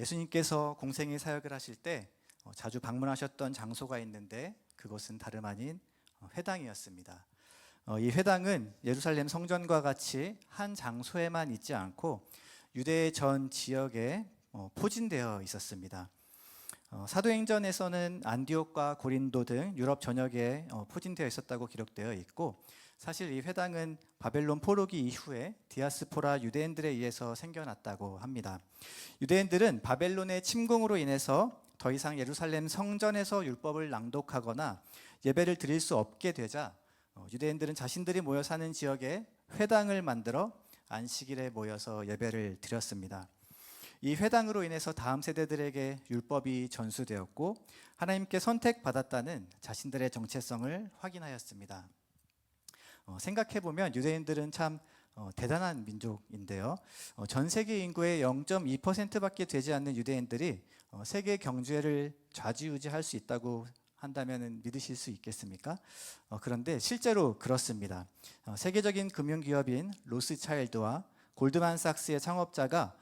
예수님께서 공생의 사역을 하실 때 자주 방문하셨던 장소가 있는데 그것은 다름 아닌 회당이었습니다. 이 회당은 예루살렘 성전과 같이 한 장소에만 있지 않고 유대 전 지역에 포진되어 있었습니다. 사도행전에서는 안디옥과 고린도 등 유럽 전역에 포진되어 있었다고 기록되어 있고, 사실 이 회당은 바벨론 포로기 이후에 디아스포라 유대인들에 의해서 생겨났다고 합니다. 유대인들은 바벨론의 침공으로 인해서 더 이상 예루살렘 성전에서 율법을 낭독하거나 예배를 드릴 수 없게 되자 유대인들은 자신들이 모여 사는 지역에 회당을 만들어 안식일에 모여서 예배를 드렸습니다. 이 회당으로 인해서 다음 세대들에게 율법이 전수되었고 하나님께 선택받았다는 자신들의 정체성을 확인하였습니다. 생각해보면 유대인들은 참 대단한 민족인데요. 전 세계 인구의 0.2%밖에 되지 않는 유대인들이 세계 경제를 좌지우지할 수 있다고 한다면 믿으실 수 있겠습니까? 그런데 실제로 그렇습니다. 세계적인 금융기업인 로스차일드와 골드만삭스의 창업자가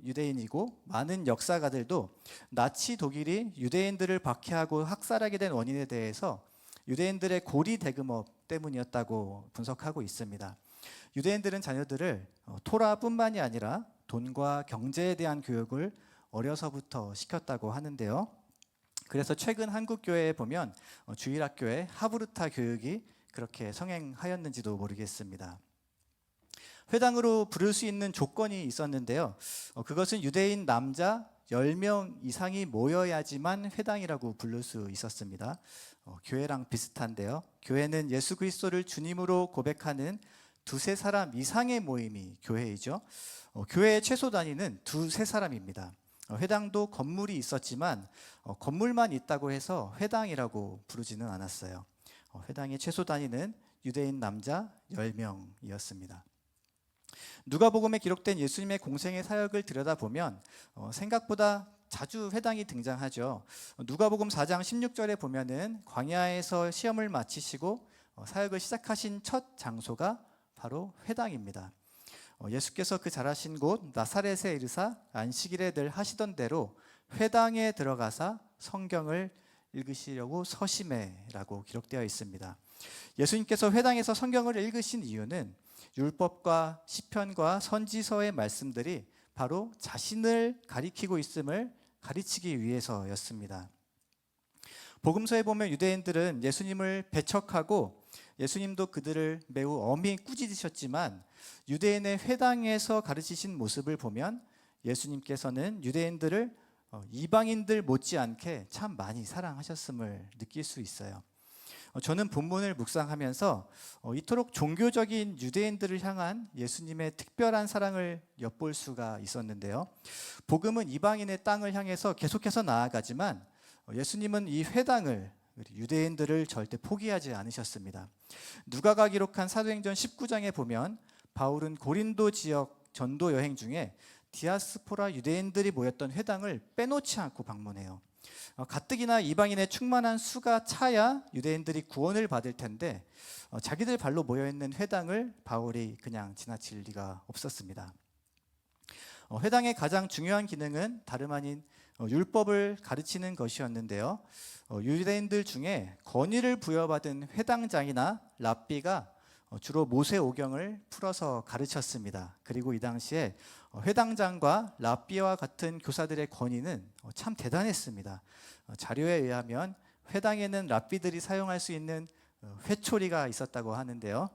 유대인이고, 많은 역사가들도 나치 독일이 유대인들을 박해하고 학살하게 된 원인에 대해서 유대인들의 고리 대금업 때문이었다고 분석하고 있습니다. 유대인들은 자녀들을 토라뿐만이 아니라 돈과 경제에 대한 교육을 어려서부터 시켰다고 하는데요. 그래서 최근 한국 교회에 보면 주일학교에 하브르타 교육이 그렇게 성행하였는지도 모르겠습니다. 회당으로 부를 수 있는 조건이 있었는데요. 그것은 유대인 남자 10명 이상이 모여야지만 회당이라고 부를 수 있었습니다. 교회랑 비슷한데요. 교회는 예수 그리스도를 주님으로 고백하는 두세 사람 이상의 모임이 교회이죠. 교회의 최소 단위는 두세 사람입니다. 회당도 건물이 있었지만 건물만 있다고 해서 회당이라고 부르지는 않았어요. 회당의 최소 단위는 유대인 남자 10명이었습니다. 누가복음에 기록된 예수님의 공생의 사역을 들여다보면 생각보다 자주 회당이 등장하죠. 누가복음 4장 16절에 보면은 광야에서 시험을 마치시고 사역을 시작하신 첫 장소가 바로 회당입니다. 예수께서 그 자라신 곳 나사렛에 이르사 안식일에 늘 하시던 대로 회당에 들어가사 성경을 읽으시려고 서심해라고 기록되어 있습니다. 예수님께서 회당에서 성경을 읽으신 이유는 율법과 시편과 선지서의 말씀들이 바로 자신을 가리키고 있음을 가르치기 위해서였습니다. 복음서에 보면 유대인들은 예수님을 배척하고 예수님도 그들을 매우 엄히 꾸짖으셨지만 유대인의 회당에서 가르치신 모습을 보면 예수님께서는 유대인들을 이방인들 못지않게 참 많이 사랑하셨음을 느낄 수 있어요. 저는 본문을 묵상하면서 이토록 종교적인 유대인들을 향한 예수님의 특별한 사랑을 엿볼 수가 있었는데요. 복음은 이방인의 땅을 향해서 계속해서 나아가지만 예수님은 이 회당을, 유대인들을 절대 포기하지 않으셨습니다. 누가가 기록한 사도행전 19장에 보면 바울은 고린도 지역 전도 여행 중에 디아스포라 유대인들이 모였던 회당을 빼놓지 않고 방문해요. 가뜩이나 이방인의 충만한 수가 차야 유대인들이 구원을 받을 텐데 자기들 발로 모여있는 회당을 바울이 그냥 지나칠 리가 없었습니다. 회당의 가장 중요한 기능은 다름 아닌 율법을 가르치는 것이었는데요. 유대인들 중에 권위를 부여받은 회당장이나 랍비가 주로 모세오경을 풀어서 가르쳤습니다. 그리고 이 당시에 회당장과 랍비와 같은 교사들의 권위는 참 대단했습니다. 자료에 의하면 회당에는 랍비들이 사용할 수 있는 회초리가 있었다고 하는데요.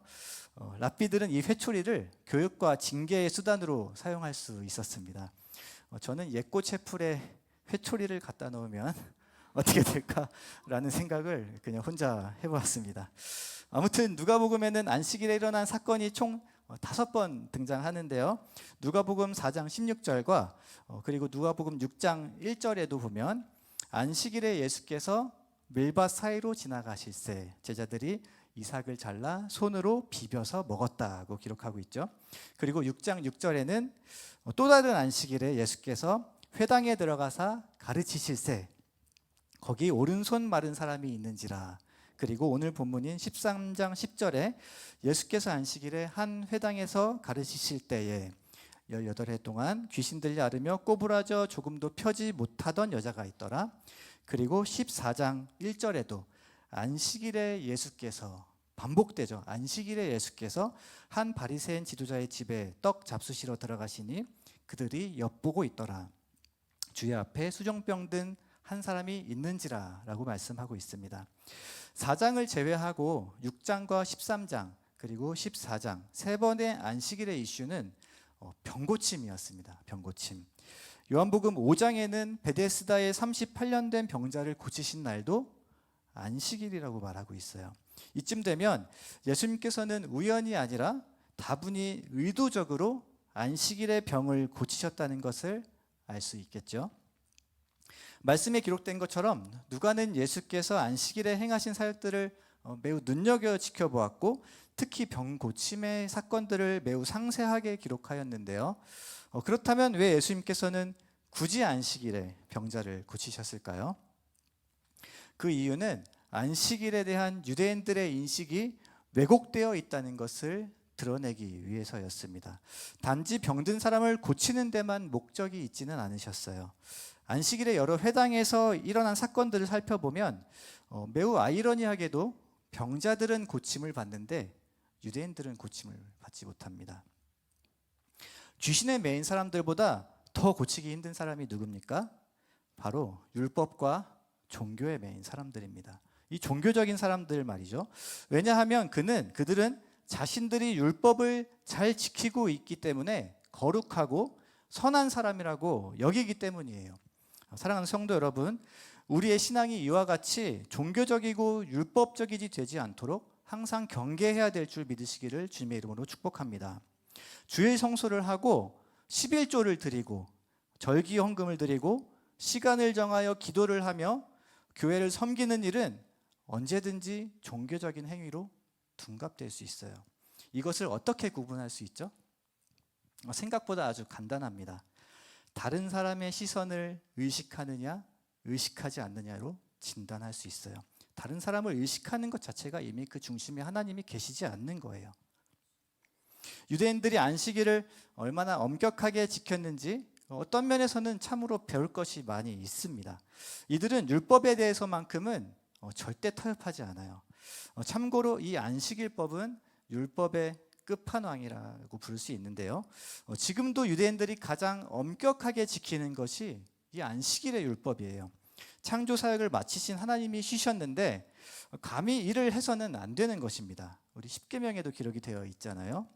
랍비들은 이 회초리를 교육과 징계의 수단으로 사용할 수 있었습니다. 저는 옛꽃채풀에 회초리를 갖다 놓으면 어떻게 될까라는 생각을 그냥 혼자 해보았습니다. 아무튼 누가복음에는 안식일에 일어난 사건이 총 5번 등장하는데요. 누가복음 4장 16절과 그리고 누가복음 6장 1절에도 보면 안식일에 예수께서 밀밭 사이로 지나가실새 제자들이 이삭을 잘라 손으로 비벼서 먹었다고 기록하고 있죠. 그리고 6장 6절에는 또 다른 안식일에 예수께서 회당에 들어가사 가르치실새 거기 오른손 마른 사람이 있는지라. 그리고 오늘 본문인 13장 10절에 예수께서 안식일에 한 회당에서 가르치실 때에 18해 동안 귀신 들려 앓으며 꼬부라져 조금도 펴지 못하던 여자가 있더라. 그리고 14장 1절에도 안식일에 예수께서, 반복되죠. 안식일에 예수께서 한 바리새인 지도자의 집에 떡 잡수시러 들어가시니 그들이 엿보고 있더라. 주의 앞에 수종병 든 한 사람이 있는지라 라고 말씀하고 있습니다. 4장을 제외하고 6장과 13장 그리고 14장 세 번의 안식일의 이슈는 병고침이었습니다. 병고침. 요한복음 5장에는 베데스다의 38년 된 병자를 고치신 날도 안식일이라고 말하고 있어요. 이쯤 되면 예수님께서는 우연이 아니라 다분히 의도적으로 안식일의 병을 고치셨다는 것을 알 수 있겠죠. 말씀에 기록된 것처럼 누가는 예수께서 안식일에 행하신 사역들을 매우 눈여겨 지켜보았고 특히 병 고침의 사건들을 매우 상세하게 기록하였는데요. 그렇다면 왜 예수님께서는 굳이 안식일에 병자를 고치셨을까요? 그 이유는 안식일에 대한 유대인들의 인식이 왜곡되어 있다는 것을 드러내기 위해서였습니다. 단지 병든 사람을 고치는 데만 목적이 있지는 않으셨어요. 안식일의 여러 회당에서 일어난 사건들을 살펴보면 매우 아이러니하게도 병자들은 고침을 받는데 유대인들은 고침을 받지 못합니다. 귀신에 매인 사람들보다 더 고치기 힘든 사람이 누굽니까? 바로 율법과 종교에 매인 사람들입니다. 이 종교적인 사람들 말이죠. 왜냐하면 그들은 자신들이 율법을 잘 지키고 있기 때문에 거룩하고 선한 사람이라고 여기기 때문이에요. 사랑하는 성도 여러분, 우리의 신앙이 이와 같이 종교적이고 율법적이지 되지 않도록 항상 경계해야 될 줄 믿으시기를 주님의 이름으로 축복합니다. 주일 성수를 하고 11조를 드리고 절기 헌금을 드리고 시간을 정하여 기도를 하며 교회를 섬기는 일은 언제든지 종교적인 행위로 둔갑될 수 있어요. 이것을 어떻게 구분할 수 있죠? 생각보다 아주 간단합니다. 다른 사람의 시선을 의식하느냐, 의식하지 않느냐로 진단할 수 있어요. 다른 사람을 의식하는 것 자체가 이미 그 중심에 하나님이 계시지 않는 거예요. 유대인들이 안식일을 얼마나 엄격하게 지켰는지 어떤 면에서는 참으로 배울 것이 많이 있습니다. 이들은 율법에 대해서만큼은 절대 타협하지 않아요. 참고로 이 안식일법은 율법의 끝판왕이라고 부를 수 있는데요. 지금도 유대인들이 가장 엄격하게 지키는 것이 이 안식일의 율법이에요. 창조 사역을 마치신 하나님이 쉬셨는데 감히 일을 해서는 안 되는 것입니다. 우리 십계명에도 기록이 되어 있잖아요.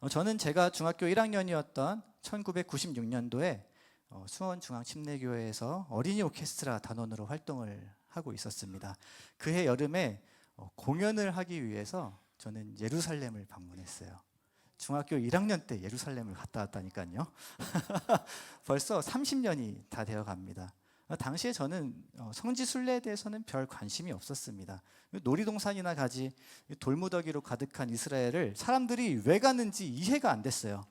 저는 제가 중학교 1학년이었던 1996년도에 수원중앙침례교회에서 어린이 오케스트라 단원으로 활동을 하고 있었습니다. 그해 여름에 공연을 하기 위해서 저는 예루살렘을 방문했어요. 중학교 1학년 때 예루살렘을 갔다 왔다니까요. 벌써 30년이 다 되어 갑니다. 당시에 저는 성지 순례에 대해서는 별 관심이 없었습니다. 놀이동산이나 가지 돌무더기로 가득한 이스라엘을 사람들이 왜 가는지 이해가 안 됐어요.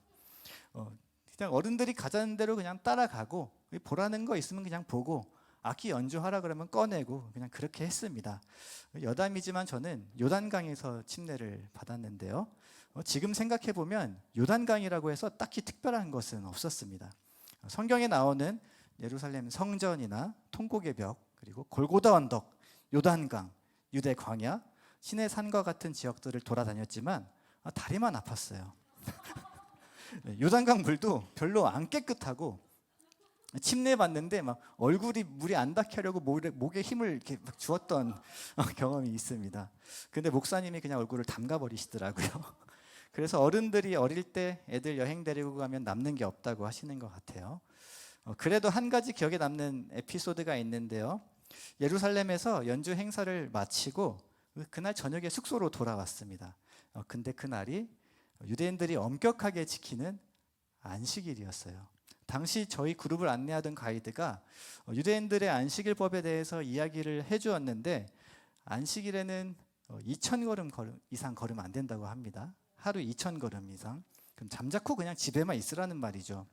그냥 어른들이 가자는 대로 그냥 따라가고 보라는 거 있으면 그냥 보고 악기 연주하라 그러면 꺼내고 그냥 그렇게 했습니다. 여담이지만 저는 요단강에서 침례를 받았는데요. 지금 생각해 보면 요단강이라고 해서 딱히 특별한 것은 없었습니다. 성경에 나오는 예루살렘 성전이나 통곡의 벽, 그리고 골고다 언덕, 요단강, 유대 광야, 시내 산과 같은 지역들을 돌아다녔지만 다리만 아팠어요. 요단강 물도 별로 안 깨끗하고 침례 받는데 막 얼굴이 물이 안 닿게 하려고 목에 힘을 이렇게 막 주었던 경험이 있습니다. 근데 목사님이 그냥 얼굴을 담가 버리시더라고요. 그래서 어른들이 어릴 때 애들 여행 데리고 가면 남는 게 없다고 하시는 것 같아요. 그래도 한 가지 기억에 남는 에피소드가 있는데요. 예루살렘에서 연주 행사를 마치고 그날 저녁에 숙소로 돌아왔습니다. 근데 그날이 유대인들이 엄격하게 지키는 안식일이었어요. 당시 저희 그룹을 안내하던 가이드가 유대인들의 안식일법에 대해서 이야기를 해주었는데 안식일에는 2,000걸음 이상 걸으면 안 된다고 합니다. 하루 2,000걸음 이상. 그럼 잠자코 그냥 집에만 있으라는 말이죠.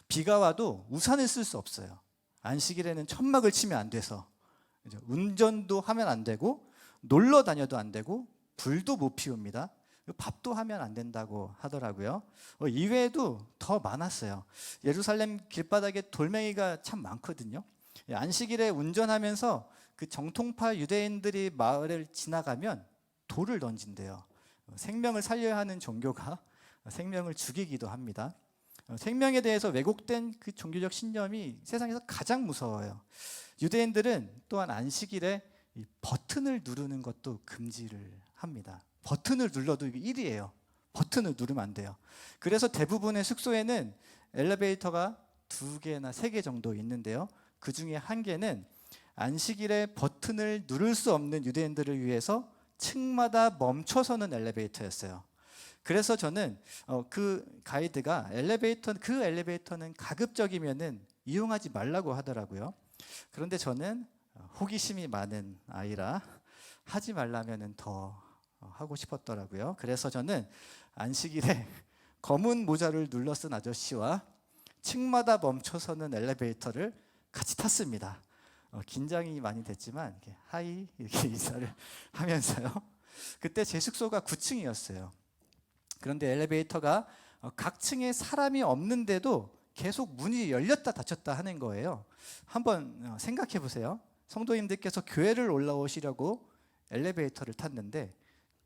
비가 와도 우산을 쓸 수 없어요. 안식일에는 천막을 치면 안 돼서 운전도 하면 안 되고 놀러 다녀도 안 되고 불도 못 피웁니다. 밥도 하면 안 된다고 하더라고요. 이외에도 더 많았어요. 예루살렘 길바닥에 돌멩이가 참 많거든요. 안식일에 운전하면서 그 정통파 유대인들이 마을을 지나가면 돌을 던진대요. 생명을 살려야 하는 종교가 생명을 죽이기도 합니다. 생명에 대해서 왜곡된 그 종교적 신념이 세상에서 가장 무서워요. 유대인들은 또한 안식일에 이 버튼을 누르는 것도 금지를 합니다. 버튼을 눌러도 이게 일이에요. 버튼을 누르면 안 돼요. 그래서 대부분의 숙소에는 엘리베이터가 2개나 3개 정도 있는데요. 그 중에 1개는 안식일에 버튼을 누를 수 없는 유대인들을 위해서 층마다 멈춰서는 엘리베이터였어요. 그래서 저는 그 가이드가 그 엘리베이터는 가급적이면은 이용하지 말라고 하더라고요. 그런데 저는 호기심이 많은 아이라 하지 말라면은 더 하고 싶었더라고요. 그래서 저는 안식일에 검은 모자를 눌러 쓴 아저씨와 층마다 멈춰서는 엘리베이터를 같이 탔습니다. 긴장이 많이 됐지만 이렇게 하이 이렇게 인사를 하면서요. 그때 제 숙소가 9층이었어요. 그런데 엘리베이터가 각 층에 사람이 없는데도 계속 문이 열렸다 닫혔다 하는 거예요. 한번 생각해 보세요. 성도님들께서 교회를 올라오시려고 엘리베이터를 탔는데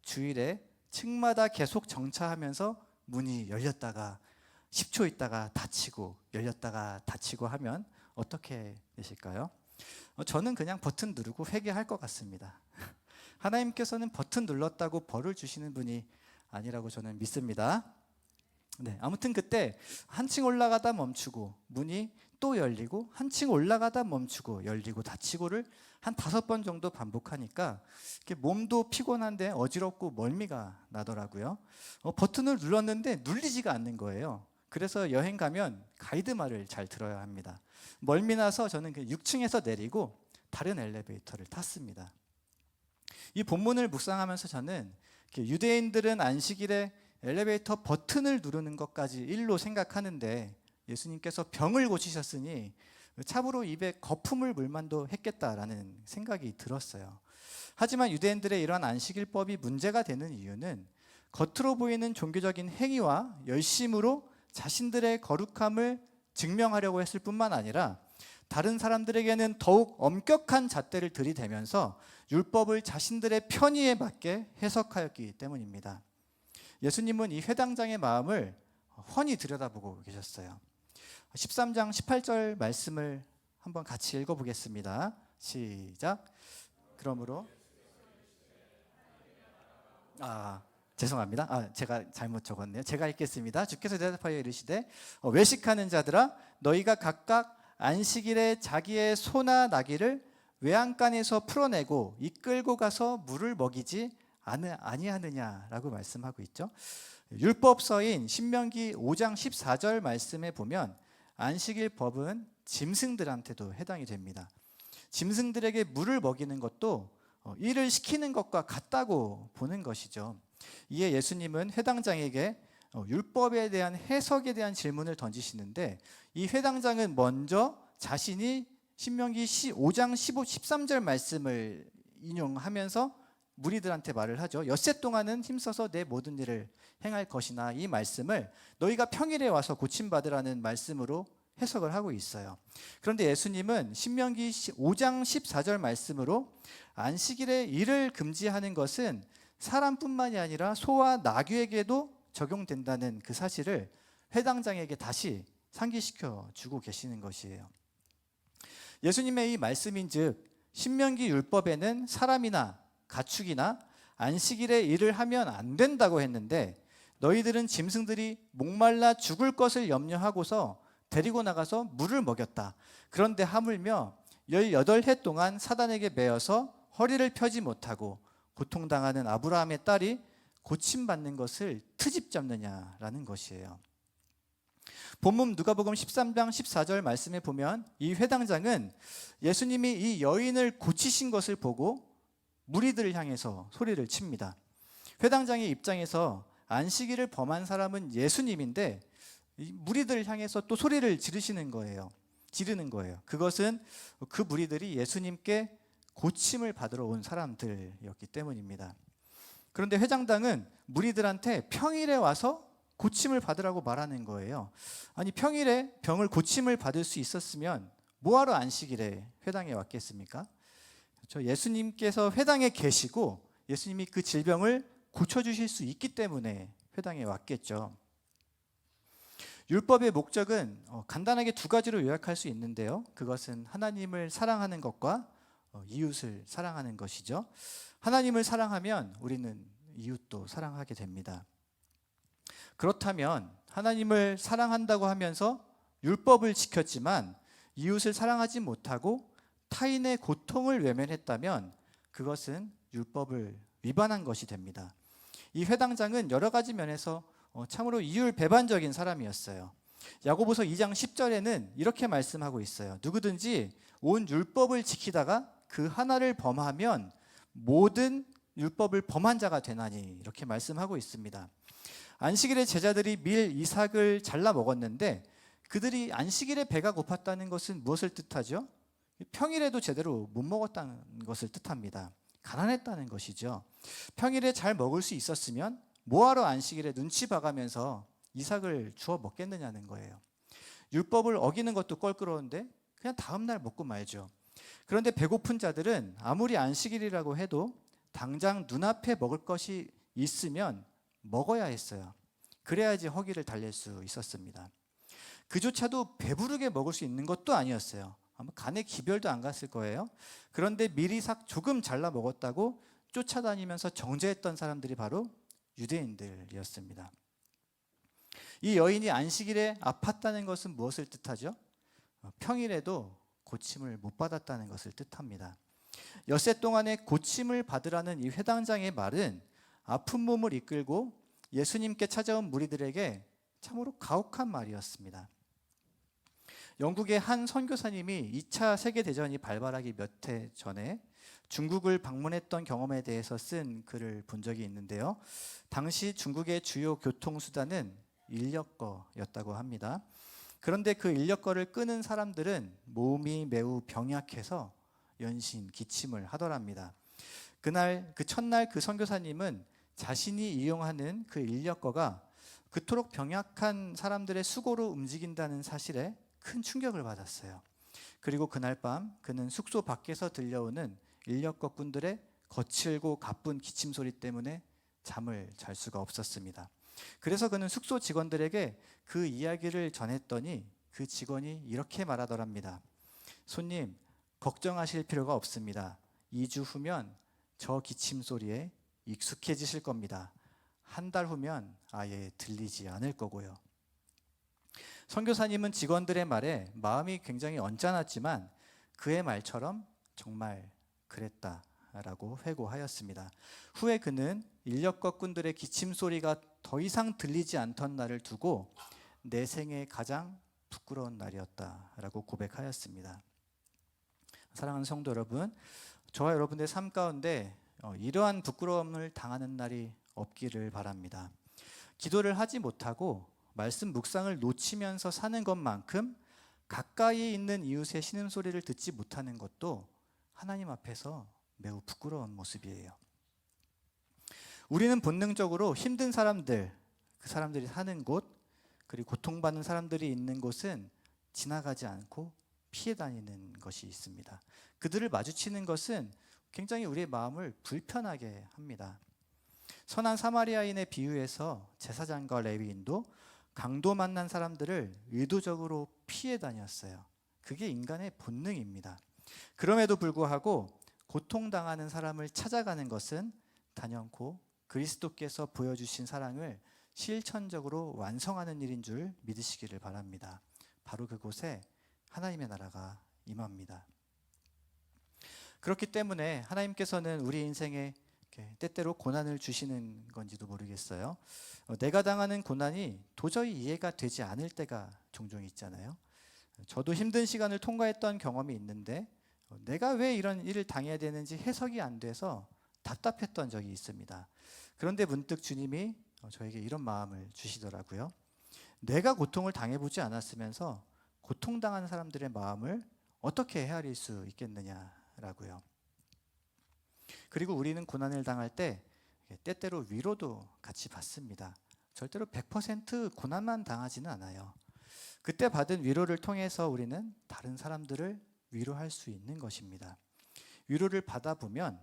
주일에 층마다 계속 정차하면서 문이 열렸다가 10초 있다가 닫히고 열렸다가 닫히고 하면 어떻게 되실까요? 저는 그냥 버튼 누르고 회개할 것 같습니다. 하나님께서는 버튼 눌렀다고 벌을 주시는 분이 아니라고 저는 믿습니다. 네, 아무튼 그때 한층 올라가다 멈추고 문이 또 열리고 한층 올라가다 멈추고 열리고 닫히고를 한 5번 정도 반복하니까 몸도 피곤한데 어지럽고 멀미가 나더라고요. 버튼을 눌렀는데 눌리지가 않는 거예요. 그래서 여행 가면 가이드 말을 잘 들어야 합니다. 멀미 나서 저는 6층에서 내리고 다른 엘리베이터를 탔습니다. 이 본문을 묵상하면서 저는 유대인들은 안식일에 엘리베이터 버튼을 누르는 것까지 일로 생각하는데 예수님께서 병을 고치셨으니 참으로 입에 거품을 물만도 했겠다라는 생각이 들었어요. 하지만 유대인들의 이러한 안식일법이 문제가 되는 이유는 겉으로 보이는 종교적인 행위와 열심으로 자신들의 거룩함을 증명하려고 했을 뿐만 아니라 다른 사람들에게는 더욱 엄격한 잣대를 들이대면서 율법을 자신들의 편의에 맞게 해석하였기 때문입니다. 예수님은 이 회당장의 마음을 훤히 들여다보고 계셨어요. 13장 18절 말씀을 한번 같이 읽어보겠습니다. 시작. 그러므로 죄송합니다. 제가 잘못 적었네요. 제가 읽겠습니다. 주께서 대답하여 이르시되 외식하는 자들아 너희가 각각 안식일에 자기의 소나 나귀를 외양간에서 풀어내고 이끌고 가서 물을 먹이지 아니하느냐라고 말씀하고 있죠. 율법서인 신명기 5장 14절 말씀에 보면 안식일 법은 짐승들한테도 해당이 됩니다. 짐승들에게 물을 먹이는 것도 일을 시키는 것과 같다고 보는 것이죠. 이에 예수님은 회당장에게 율법에 대한 해석에 대한 질문을 던지시는데 이 회당장은 먼저 자신이 신명기 5장 13절 말씀을 인용하면서 무리들한테 말을 하죠. 엿새 동안은 힘써서 내 모든 일을 행할 것이나 이 말씀을 너희가 평일에 와서 고침받으라는 말씀으로 해석을 하고 있어요. 그런데 예수님은 신명기 5장 14절 말씀으로 안식일에 일을 금지하는 것은 사람뿐만이 아니라 소와 나귀에게도 적용된다는 그 사실을 회당장에게 다시 상기시켜 주고 계시는 것이에요. 예수님의 이 말씀인즉 신명기 율법에는 사람이나 가축이나 안식일에 일을 하면 안 된다고 했는데 너희들은 짐승들이 목말라 죽을 것을 염려하고서 데리고 나가서 물을 먹였다. 그런데 하물며 18해 동안 사단에게 매여서 허리를 펴지 못하고 고통당하는 아브라함의 딸이 고침받는 것을 트집 잡느냐라는 것이에요. 본문 누가복음 13장 14절 말씀에 보면 이 회당장은 예수님이 이 여인을 고치신 것을 보고 무리들을 향해서 소리를 칩니다. 회당장의 입장에서 안식일을 범한 사람은 예수님인데 무리들을 향해서 또 소리를 지르는 거예요. 그것은 그 무리들이 예수님께 고침을 받으러 온 사람들이었기 때문입니다. 그런데 회장당은 무리들한테 평일에 와서 고침을 받으라고 말하는 거예요. 아니, 평일에 병을 고침을 받을 수 있었으면 뭐하러 안식일에 회당에 왔겠습니까? 그렇죠? 예수님께서 회당에 계시고 예수님이 그 질병을 고쳐주실 수 있기 때문에 회당에 왔겠죠. 율법의 목적은 간단하게 두 가지로 요약할 수 있는데요. 그것은 하나님을 사랑하는 것과 이웃을 사랑하는 것이죠. 하나님을 사랑하면 우리는 이웃도 사랑하게 됩니다. 그렇다면 하나님을 사랑한다고 하면서 율법을 지켰지만 이웃을 사랑하지 못하고 타인의 고통을 외면했다면 그것은 율법을 위반한 것이 됩니다. 이 회당장은 여러 가지 면에서 참으로 이율배반적인 사람이었어요. 야고보서 2장 10절에는 이렇게 말씀하고 있어요. 누구든지 온 율법을 지키다가 그 하나를 범하면 모든 율법을 범한 자가 되나니, 이렇게 말씀하고 있습니다. 안식일에 제자들이 밀 이삭을 잘라 먹었는데 그들이 안식일에 배가 고팠다는 것은 무엇을 뜻하죠? 평일에도 제대로 못 먹었다는 것을 뜻합니다. 가난했다는 것이죠. 평일에 잘 먹을 수 있었으면 뭐하러 안식일에 눈치 봐가면서 이삭을 주워 먹겠느냐는 거예요. 율법을 어기는 것도 껄끄러운데 그냥 다음날 먹고 말죠. 그런데 배고픈 자들은 아무리 안식일이라고 해도 당장 눈앞에 먹을 것이 있으면 먹어야 했어요. 그래야지 허기를 달랠 수 있었습니다. 그조차도 배부르게 먹을 수 있는 것도 아니었어요. 아마 간에 기별도 안 갔을 거예요. 그런데 미리삭 조금 잘라 먹었다고 쫓아다니면서 정죄했던 사람들이 바로 유대인들이었습니다. 이 여인이 안식일에 아팠다는 것은 무엇을 뜻하죠? 평일에도 고침을 못 받았다는 것을 뜻합니다. 엿새 동안에 고침을 받으라는 이 회당장의 말은 아픈 몸을 이끌고 예수님께 찾아온 무리들에게 참으로 가혹한 말이었습니다. 영국의 한 선교사님이 2차 세계대전이 발발하기 몇 해 전에 중국을 방문했던 경험에 대해서 쓴 글을 본 적이 있는데요. 당시 중국의 주요 교통수단은 인력거였다고 합니다. 그런데 그 인력거를 끄는 사람들은 몸이 매우 병약해서 연신 기침을 하더랍니다. 그 첫날 그 선교사님은 자신이 이용하는 그 인력거가 그토록 병약한 사람들의 수고로 움직인다는 사실에 큰 충격을 받았어요. 그리고 그날 밤 그는 숙소 밖에서 들려오는 인력거꾼들의 거칠고 가쁜 기침 소리 때문에 잠을 잘 수가 없었습니다. 그래서 그는 숙소 직원들에게 그 이야기를 전했더니 그 직원이 이렇게 말하더랍니다. 손님, 걱정하실 필요가 없습니다. 2주 후면 저 기침 소리에 익숙해지실 겁니다. 한 달 후면 아예 들리지 않을 거고요. 선교사님은 직원들의 말에 마음이 굉장히 언짢았지만 그의 말처럼 정말 그랬다라고 회고하였습니다. 후에 그는 인력거꾼들의 기침 소리가 더 이상 들리지 않던 날을 두고 내 생애 가장 부끄러운 날이었다라고 고백하였습니다. 사랑하는 성도 여러분, 저와 여러분의 삶 가운데 이러한 부끄러움을 당하는 날이 없기를 바랍니다. 기도를 하지 못하고 말씀 묵상을 놓치면서 사는 것만큼 가까이 있는 이웃의 신음소리를 듣지 못하는 것도 하나님 앞에서 매우 부끄러운 모습이에요. 우리는 본능적으로 힘든 사람들, 그 사람들이 사는 곳, 그리고 고통받는 사람들이 있는 곳은 지나가지 않고 피해 다니는 것이 있습니다. 그들을 마주치는 것은 굉장히 우리의 마음을 불편하게 합니다. 선한 사마리아인의 비유에서 제사장과 레위인도 강도 만난 사람들을 의도적으로 피해 다녔어요. 그게 인간의 본능입니다. 그럼에도 불구하고 고통당하는 사람을 찾아가는 것은 단연코 그리스도께서 보여주신 사랑을 실천적으로 완성하는 일인 줄 믿으시기를 바랍니다. 바로 그곳에 하나님의 나라가 임합니다. 그렇기 때문에 하나님께서는 우리 인생에 때때로 고난을 주시는 건지도 모르겠어요. 내가 당하는 고난이 도저히 이해가 되지 않을 때가 종종 있잖아요. 저도 힘든 시간을 통과했던 경험이 있는데 내가 왜 이런 일을 당해야 되는지 해석이 안 돼서 답답했던 적이 있습니다. 그런데 문득 주님이 저에게 이런 마음을 주시더라고요. 내가 고통을 당해보지 않았으면서 고통당하는 사람들의 마음을 어떻게 헤아릴 수 있겠느냐라고요. 그리고 우리는 고난을 당할 때 때때로 위로도 같이 받습니다. 절대로 100% 고난만 당하지는 않아요. 그때 받은 위로를 통해서 우리는 다른 사람들을 위로할 수 있는 것입니다. 위로를 받아보면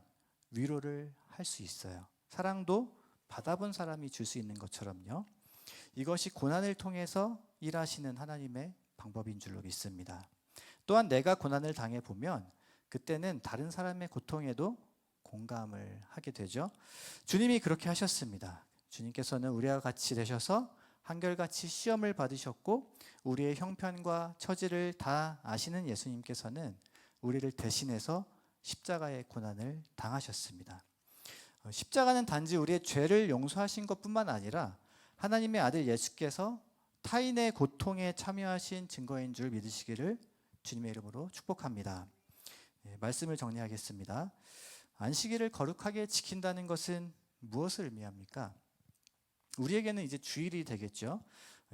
위로를 할 수 있어요. 사랑도 받아본 사람이 줄 수 있는 것처럼요. 이것이 고난을 통해서 일하시는 하나님의 방법인 줄로 믿습니다. 또한 내가 고난을 당해보면 그때는 다른 사람의 고통에도 공감을 하게 되죠. 주님이 그렇게 하셨습니다. 주님께서는 우리와 같이 되셔서 한결같이 시험을 받으셨고 우리의 형편과 처지를 다 아시는 예수님께서는 우리를 대신해서 십자가의 고난을 당하셨습니다. 십자가는 단지 우리의 죄를 용서하신 것뿐만 아니라 하나님의 아들 예수께서 타인의 고통에 참여하신 증거인 줄 믿으시기를 주님의 이름으로 축복합니다. 말씀을 정리하겠습니다. 안식일을 거룩하게 지킨다는 것은 무엇을 의미합니까? 우리에게는 이제 주일이 되겠죠.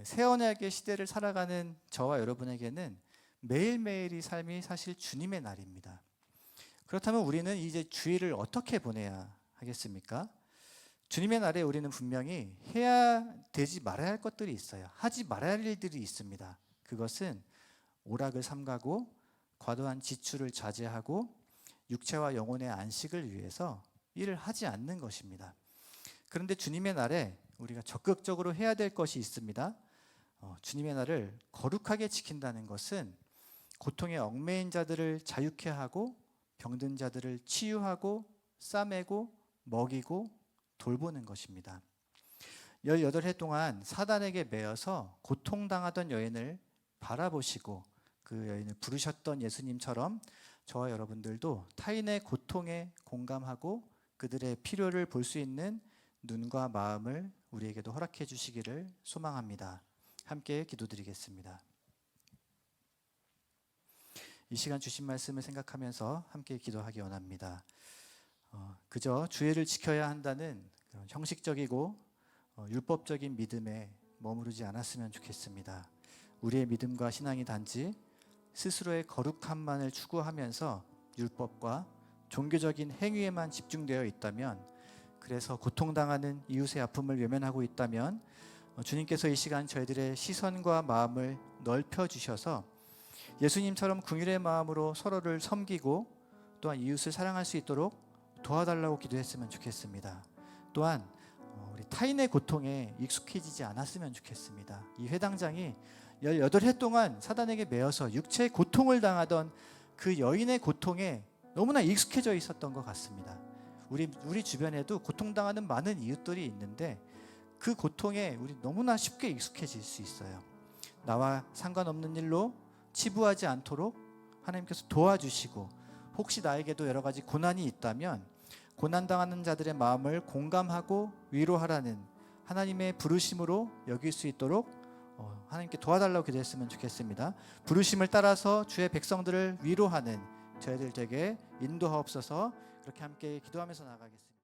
새 언약의 시대를 살아가는 저와 여러분에게는 매일매일이 삶이 사실 주님의 날입니다. 그렇다면 우리는 이제 주일을 어떻게 보내야 하겠습니까? 주님의 날에 우리는 분명히 해야 되지 말아야 할 것들이 있어요. 하지 말아야 할 일들이 있습니다. 그것은 오락을 삼가고 과도한 지출을 자제하고 육체와 영혼의 안식을 위해서 일을 하지 않는 것입니다. 그런데 주님의 날에 우리가 적극적으로 해야 될 것이 있습니다. 주님의 날을 거룩하게 지킨다는 것은 고통에 얽매인 자들을 자유케 하고 병든 자들을 치유하고 싸매고 먹이고 돌보는 것입니다. 18해 동안 사단에게 매여서 고통당하던 여인을 바라보시고 그 여인을 부르셨던 예수님처럼 저와 여러분들도 타인의 고통에 공감하고 그들의 필요를 볼 수 있는 눈과 마음을 우리에게도 허락해 주시기를 소망합니다. 함께 기도드리겠습니다. 이 시간 주신 말씀을 생각하면서 함께 기도하기 원합니다. 그저 주의를 지켜야 한다는 그런 형식적이고 율법적인 믿음에 머무르지 않았으면 좋겠습니다. 우리의 믿음과 신앙이 단지 스스로의 거룩함만을 추구하면서 율법과 종교적인 행위에만 집중되어 있다면, 그래서 고통당하는 이웃의 아픔을 외면하고 있다면 주님께서 이 시간 저희들의 시선과 마음을 넓혀 주셔서 예수님처럼 긍휼의 마음으로 서로를 섬기고 또한 이웃을 사랑할 수 있도록 도와달라고 기도했으면 좋겠습니다. 또한 우리 타인의 고통에 익숙해지지 않았으면 좋겠습니다. 이 회당장이 18해 동안 사단에게 매여서 육체의 고통을 당하던 그 여인의 고통에 너무나 익숙해져 있었던 것 같습니다. 우리 주변에도 고통당하는 많은 이웃들이 있는데 그 고통에 우리 너무나 쉽게 익숙해질 수 있어요. 나와 상관없는 일로 치부하지 않도록 하나님께서 도와주시고, 혹시 나에게도 여러 가지 고난이 있다면 고난당하는 자들의 마음을 공감하고 위로하라는 하나님의 부르심으로 여길 수 있도록 하나님께 도와달라고 기도했으면 좋겠습니다. 부르심을 따라서 주의 백성들을 위로하는 저희들 되게 인도하옵소서. 그렇게 함께 기도하면서 나가겠습니다.